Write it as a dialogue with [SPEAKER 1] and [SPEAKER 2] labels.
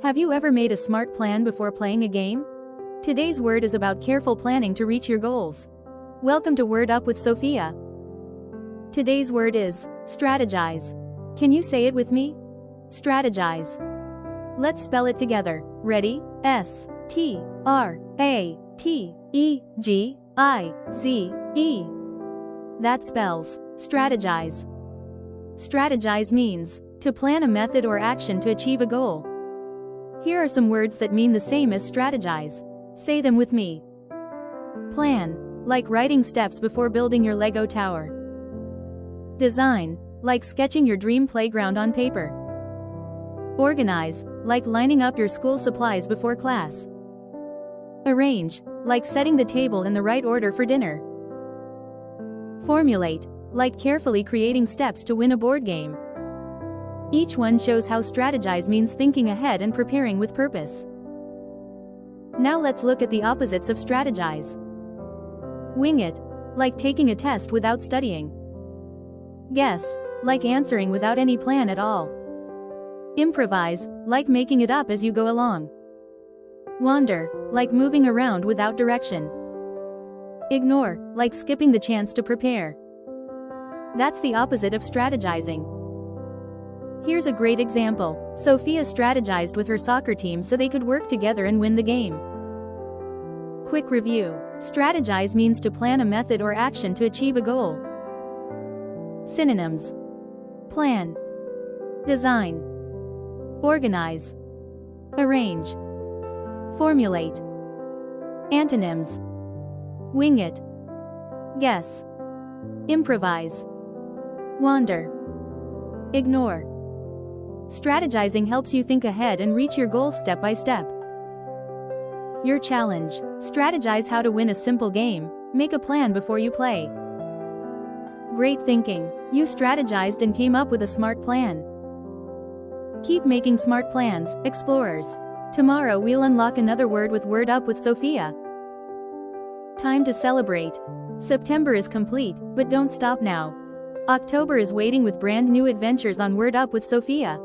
[SPEAKER 1] Have you ever made a smart plan before playing a game? Today's word is about careful planning to reach your goals. Welcome to Word Up with Sofia. Today's word is strategize. Can you say it with me? Strategize. Let's spell it together. Ready? S-T-R-A-T-E-G-I-Z-E. That spells strategize. Strategize means to plan a method or action to achieve a goal. Here are some words that mean the same as strategize. Say them with me. Plan, like writing steps before building your Lego tower. Design, like sketching your dream playground on paper. Organize, like lining up your school supplies before class. Arrange, like setting the table in the right order for dinner. Formulate, like carefully creating steps to win a board game. Each one shows how strategize means thinking ahead and preparing with purpose. Now let's look at the opposites of strategize. Wing it, like taking a test without studying. Guess, like answering without any plan at all. Improvise, like making it up as you go along. Wander, like moving around without direction. Ignore, like skipping the chance to prepare. That's the opposite of strategizing. Here's a great example. Sofia strategized with her soccer team so they could work together and win the game. Quick review. Strategize means to plan a method or action to achieve a goal. Synonyms: plan, design, organize, arrange, formulate. Antonyms: wing it, guess, improvise, wander, ignore. Strategizing helps you think ahead and reach your goals step by step. Your challenge: strategize how to win a simple game. Make a plan before you play. Great thinking. You strategized and came up with a smart plan. Keep making smart plans, explorers. Tomorrow we'll unlock another word with Word Up with Sofia. Time to celebrate. September is complete, but don't stop now. October is waiting with brand new adventures on Word Up with Sofia.